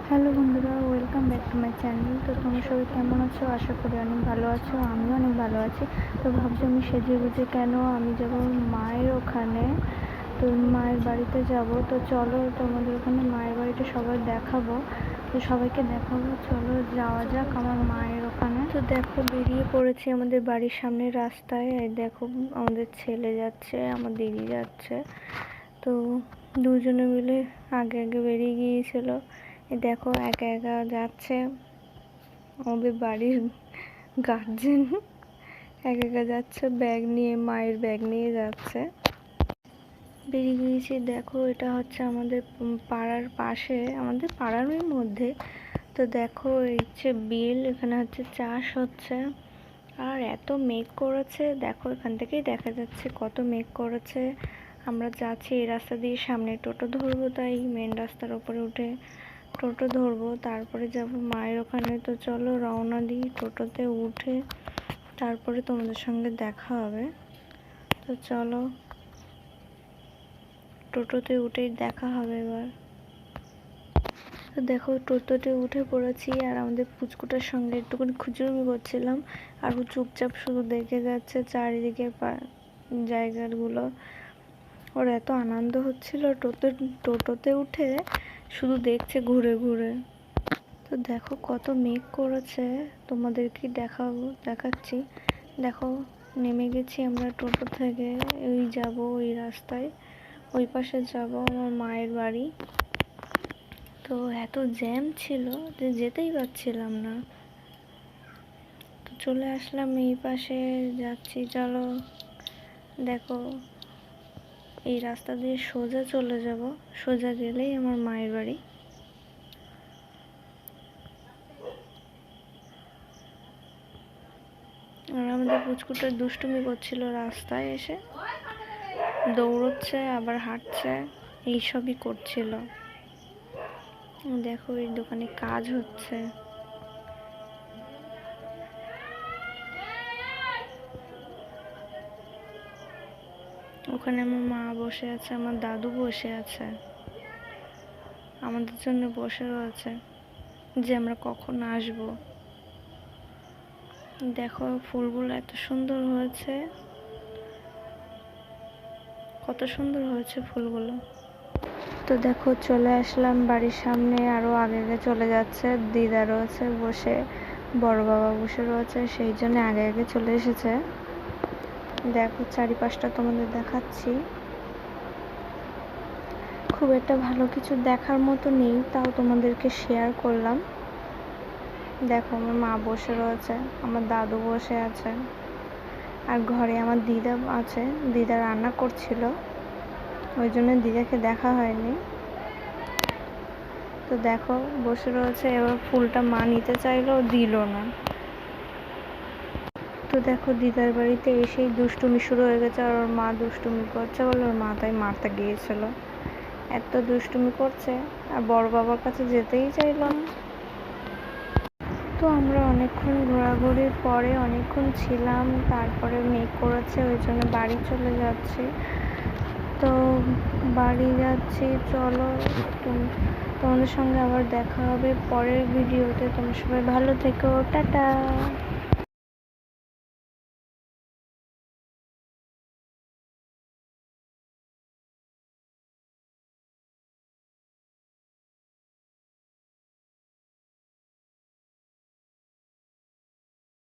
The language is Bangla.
হ্যালো বন্ধুরা, welcome back to my channel. তো তোমরা সবাই কেমন আছো? আশা করি অনেক ভালো আছো। আমিও অনেক ভালো আছি। তো ভাবছি আমি সেজে গুজে কেন আমি যাব মায়ের ওখানে, তো মায়ের বাড়িতে যাব। তো চলো তোমাদের ওখানে মায়ের বাড়িটা সবাই দেখাবো, তো সবাইকে দেখাবো। চলো যাওয়া যাক আমার মায়ের ওখানে। তো দেখো বেরিয়ে পড়েছি আমাদের বাড়ির সামনের রাস্তায়। এই দেখো আমাদের ছেলে যাচ্ছে, আমার দিদি যাচ্ছে। তো দুজনে মিলে আগে আগে বেরিয়ে গিয়েছিল। দেখো একা একা যাচ্ছে আমাদের বাড়ির গার্জেন, একা একা যাচ্ছে ব্যাগ নিয়ে, মায়ের ব্যাগ নিয়ে যাচ্ছে। বেরিয়ে গিয়েছি। দেখো এটা হচ্ছে আমাদের পাড়ার পাশে, আমাদের পাড়ারই মধ্যে। তো দেখো এই হচ্ছে বিল, এখানে হচ্ছে চাষ হচ্ছে। আর এত মেঘ করেছে, দেখো এখান থেকেই দেখা যাচ্ছে কত মেঘ করেছে। আমরা যাচ্ছি এই রাস্তা দিয়ে, সামনে টোটো ধরবো, তাই মেন রাস্তার উপরে উঠে টোটো ধরবো, তারপরে যাব মায়ের ওখানে। তো চলো রওনা দিই, টোটোতে উঠে তারপরে তোমাদের সঙ্গে দেখা হবে। তো চলো টোটোতে উঠেই দেখা হবে এবার। তো দেখো টোটোতে উঠে পড়েছি, আর আমাদের পুচকুটার সঙ্গে একটুখানি খুচুরমি করছিলাম, আর ও চুপচাপ শুধু দেখে যাচ্ছে চারিদিকের জায়গাগুলো। ওর এত আনন্দ হচ্ছিল টোটোতে উঠে, শুধু দেখছে ঘুরে ঘুরে। তো দেখো কত মেঘ করেছে, তোমাদেরকে দেখাচ্ছি। দেখো নেমে গেছি আমরা টোটো থেকে, ওই যাব ওই রাস্তায়, ওই পাশে যাব আমার মায়ের বাড়ি। তো এত জ্যাম ছিল যে যেতেই পারছিলাম না। তো চলে আসলাম এই পাশে, যাচ্ছি। চলো দেখো এই রাস্তা দিয়ে সোজা চলে যাব, সোজা গেলেই আমার মায়ের বাড়ি। আর আমাদের পুচকুটা দুষ্টুমি করছিল রাস্তায় এসে, দৌড়চ্ছে আবার হাঁটছে, এইসবই করছিল। দেখো এই দোকানে কাজ হচ্ছে। ওখানে আমার মা বসে আছে, আমার দাদু বসে আছে, আমাদের জন্য বসেও আছে যে আমরা কখন আসব। দেখো ফুলগুলো এত সুন্দর হয়েছে, কত সুন্দর হয়েছে ফুলগুলো। তো দেখো চলে আসলাম বাড়ির সামনে, আরো আগে আগে চলে যাচ্ছে। দিদা রয়েছে বসে, বড় বাবা বসে রয়েছে, সেই জন্য আগে আগে চলে এসেছে। দেখো চারিপাশটা তোমাদের দেখাচ্ছি। খুব একটা ভালো কিছু দেখার মতো নেই, তাও তোমাদেরকে শেয়ার করলাম। দেখো আমার মা বসে রয়েছে, আমার দাদু বসে আছে, আর ঘরে আমার দিদা আছে। দিদা রান্না করছিল, ওই জন্য দিদাকে দেখা হয়নি। তো দেখো বসে রয়েছে, এবার ফুলটা মা নিতে চাইলো, দিল না। তো দেখো দিদার বাড়িতে এসেই দুষ্টুমি শুরু হয়ে গেছে, আর ওর মা দুষ্টুমি করছে বলে ওর মা তাই মারতে গিয়েছিল। এত দুষ্টুমি করছে, আর বড় বাবার কাছে যেতেই চাইলো না। তো আমরা অনেকক্ষণ ঘোরাঘুরির পরে অনেকক্ষণ ছিলাম, তারপরে মেঘ করেছে, ওই জন্য বাড়ি চলে যাচ্ছি। তো বাড়ি যাচ্ছি, চলো তোমাদের সঙ্গে আবার দেখা হবে পরের ভিডিওতে। তোমরা সবাই ভালো থেকো, টাটা।